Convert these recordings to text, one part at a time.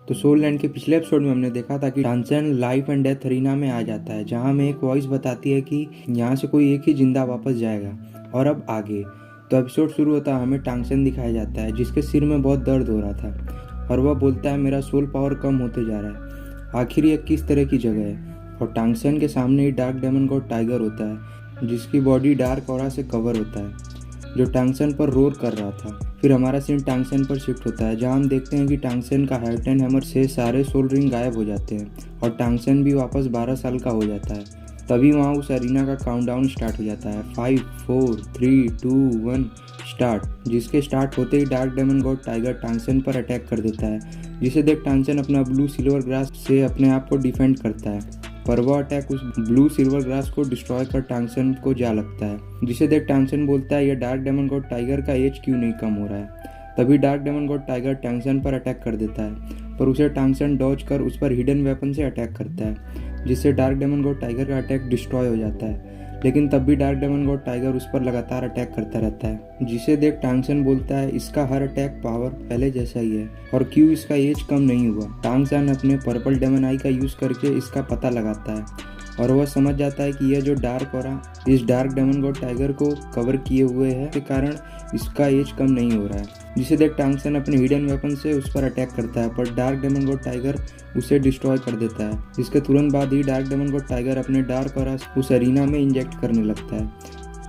तो soul land के पिछले एपिसोड में हमने देखा था कि टांगसेन लाइफ एंड डेथ अरीना में आ जाता है, जहां हमें एक वॉइस बताती है कि यहाँ से कोई एक ही जिंदा वापस जाएगा। और अब आगे तो एपिसोड शुरू होता है, हमें टांगसेन दिखाया जाता है जिसके सिर में बहुत दर्द हो रहा था और वह बोलता है मेरा सोल पावर कम होते जा रहा है, आखिर ये किस तरह की जगह है। और टांगसेन के सामने ही डार्क डेमन गॉड टाइगर होता है जिसकी बॉडी डार्क ऑरा से कवर होता है, जो टांगसेन पर रोर कर रहा था। फिर हमारा सीन टांगसेन पर शिफ्ट होता है, जहां हम देखते हैं कि टांगसेन का हार्टन हैमर से सारे सोल रिंग गायब हो जाते हैं और टांगसेन भी वापस 12 साल का हो जाता है। तभी वहां उस अरीना का काउंटडाउन स्टार्ट हो जाता है, 5 4 3 2 1 स्टार्ट। जिसके स्टार्ट होते ही डार्क डेमन गॉड टाइगर टांगसेन पर अटैक कर देता है, जिसे देख टांगसेन अपना ब्लू सिल्वर ग्रास से अपने आप को डिफेंड करता है, पर वह अटैक उस ब्लू सिल्वर ग्रास को डिस्ट्रॉय कर टांगसेन को जा लगता है, जिसे देख टांगसेन बोलता है यह डार्क डेमन गॉड टाइगर का एज क्यों नहीं कम हो रहा है। तभी डार्क डेमन गॉड टाइगर टांगसेन पर अटैक कर देता है, पर उसे टांगसेन डॉज कर उस पर हिडन वेपन से अटैक करता है, जिससे डार्क डेमन गॉड टाइगर का अटैक डिस्ट्रॉय हो जाता है। लेकिन तब भी डार्क डेमन गॉड टाइगर उस पर लगातार अटैक करता रहता है, जिसे देख टांगसेन बोलता है इसका हर अटैक पावर पहले जैसा ही है और क्यों इसका एज कम नहीं हुआ। टांगसेन अपने पर्पल डेमन आई का यूज करके इसका पता लगाता है और वह समझ जाता है कि यह जो डार्क ऑरा इस डार्क डेमन गॉड टाइगर को कवर किए हुए है के कारण इसका एज कम नहीं हो रहा है, जिसे देख टांगसेन अपने हिडन वेपन से उस पर अटैक करता है, पर डार्क डेमन गॉड टाइगर उसे डिस्ट्रॉय कर देता है। जिसके तुरंत बाद ही डार्क डेमन गॉड टाइगर अपने डार्क ऑरा उस अरीना में इंजेक्ट करने लगता है,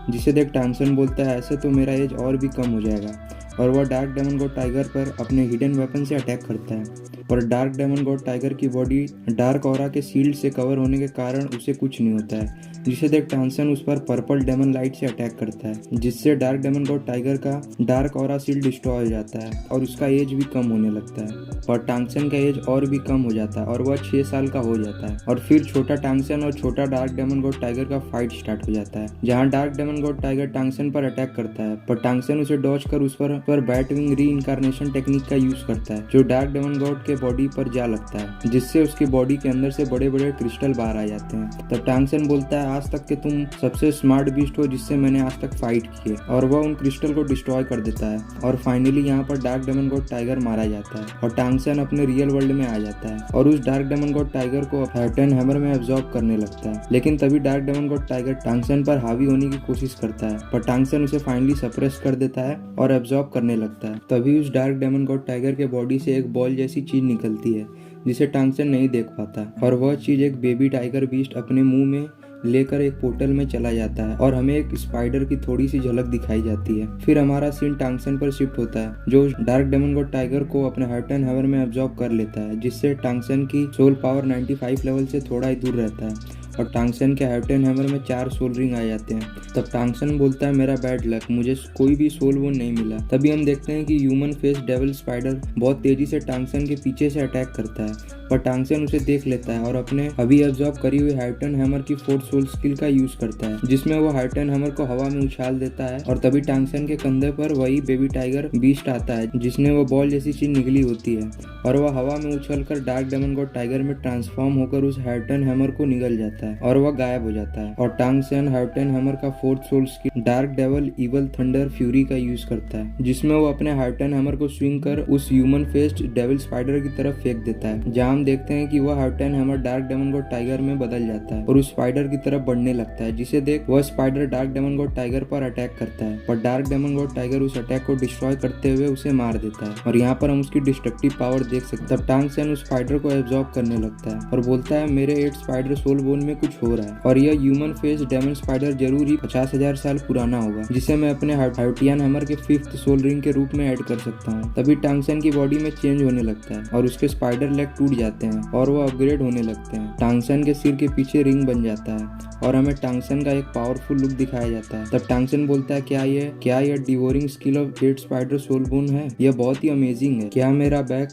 जिसे देख टांगसेन बोलता है ऐसे तो मेरा एज और भी कम हो जाएगा, और वह डार्क डेमन गॉड टाइगर पर अपने हिडन वेपन से अटैक करता है। पर डार्क डेमन गॉड टाइगर की बॉडी डार्क ऑरा के शील्ड से कवर होने के कारण उसे कुछ नहीं होता है, जिसे देख टांगसेन उस पर पर्पल डेमन लाइट से अटैक करता है, जिससे डार्क डेमन गॉड टाइगर का डार्क ऑरा शील्ड डिस्ट्रॉय हो जाता है और उसका एज भी कम होने लगता है। और टांगसेन का एज और भी कम हो जाता है और वह 6 साल का हो जाता है। और फिर छोटा टांगसेन और छोटा डार्क डेमन गॉड टाइगर का फाइट स्टार्ट हो जाता है, जहाँ डार्क डेमन गॉड टाइगर टांगसेन पर अटैक करता है, पर टांगसेन उसे डॉज कर उस पर बैटविंग री इनकारनेशन टेक्निक का यूज करता है, जो डार्क डेमन गॉड के बॉडी पर जा लगता है, जिससे उसकी बॉडी के अंदर से बड़े बड़े क्रिस्टल बाहर आ जाते हैं। तब टांगसेन बोलता है आज तक के तुम सबसे स्मार्ट बीस्ट हो जिससे मैंने आज तक फाइट की है, और वह उन क्रिस्टल को डिस्ट्रॉय कर देता है। और फाइनली यहाँ पर डार्क डेमन गॉड टाइगर मारा जाता है और टांगसेन अपने रियल वर्ल्ड में आ जाता है और उस डार्क डेमन गॉड टाइगर को हार्टन हैमर में एब्जॉर्ब करने लगता है। लेकिन तभी डार्क डेमन गॉड टाइगर टांगसेन पर हावी होने की कोशिश करता है, पर टांगसेन उसे फाइनली सप्रेस कर देता है और एब्जॉर्ब करने लगता है। तभी उस डार्क डेमन गॉड टाइगर के बॉडी से एक बॉल जैसी चीज निकलती है, जिसे टांगसेन नहीं देख पाता, और वह चीज एक बेबी टाइगर बीस्ट अपने मुंह में लेकर एक पोर्टल में चला जाता है और हमें एक स्पाइडर की थोड़ी सी झलक दिखाई जाती है। फिर हमारा सीन टांगसेन पर शिफ्ट होता है, जो उस डार्क डेमन गॉड टाइगर को अपने हार्टन हैमर में एब्जॉर्ब कर लेता है, जिससे टांगसेन की सोल पावर 95 लेवल से थोड़ा ही दूर रहता है और टांगसेन के हार्टन हैमर में 4 सोल रिंग आ जाते हैं। तब टांगसेन बोलता है मेरा बैड लक, मुझे कोई भी सोल वोन नहीं मिला। तभी हम देखते हैं कि ह्यूमन फेस डेविल स्पाइडर बहुत तेजी से टांगसेन के पीछे से अटैक करता है, पर टांगसेन उसे देख लेता है और अपने अभी एब्जॉर्ब करी हुई हार्टन हैमर की 4th सोल स्किल का यूज करता है, जिसमें वो हार्टन हैमर को हवा में उछाल देता है। और तभी टांगसेन के कंधे पर वही बेबी टाइगर बीस्ट आता है, जिसमें वो बॉल जैसी चीज निकली होती है, और वह हवा में उछलकर डार्क डेमन गॉड टाइगर में ट्रांसफॉर्म होकर उस हार्टन हैमर को निगल जाता है और वह गायब हो जाता है। और टांगसेन हार्टन हैमर का 4th soul skill dark devil evil thunder fury का यूज करता है, जिसमें वो अपने हार्टन हैमर को स्विंग कर उस ह्यूमन फेस्ड डेविल स्पाइडर की तरफ फेंक देता है, जहां हम देखते हैं कि वह हार्टन hammer dark demon god tiger में बदल जाता है और उस स्पाइडर की तरफ बढ़ने लगता है, जिसे देख वह spider dark demon god tiger पर अटैक करता है, पर डार्क डेमन गॉड टाइगर उस अटैक को डिस्ट्रॉय करते हुए उसे मार देता है। और यहाँ पर हम उसकी डिस्ट्रक्टिव पावर देख सकते हैं। तब टांगसेन उस स्पाइडर को एब्जॉर्ब करने लगता है और बोलता है मेरे 8 स्पाइडर सोल बोन में कुछ हो रहा है और यह ह्यूमन फेस डेमन स्पाइडर जरूर ही 50,000 साल पुराना होगा, जिसे मैं अपने हार्टियन हैमर के 5th सोल रिंग के रूप में ऐड कर सकता हूँ। तभी टांगसेन की बॉडी में चेंज होने लगता है और उसके स्पाइडर लेग टूट जाते हैं और वो अपग्रेड होने लगते हैं। टांगसेन के सिर के पीछे रिंग बन जाता है और हमें टांगसेन का एक पावरफुल लुक दिखाया जाता है। तब टांगसेन बोलता है क्या यह devouring skill of 8 spider soul bone है? यह बहुत ही अमेजिंग है। क्या मेरा बैक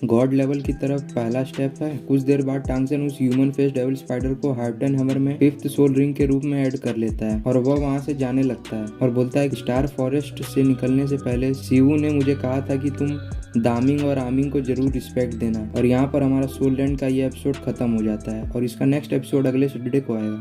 गॉड लेवल की तरफ पहला स्टेप है? कुछ देर बाद टांगसेन उस ह्यूमन फेस डेविल स्पाइडर को हार्टन हैमर में 5th सोल रिंग के रूप में ऐड कर लेता है और वह वहां से जाने लगता है और बोलता है स्टार फॉरेस्ट से निकलने से पहले शिवू ने मुझे कहा था कि तुम दामिंग और आमिंग को जरूर रिस्पेक्ट देना। और यहाँ पर हमारा सोल लैंड का ये एपिसोड खत्म हो जाता है और इसका नेक्स्ट एपिसोड अगले सैटरडे को आएगा।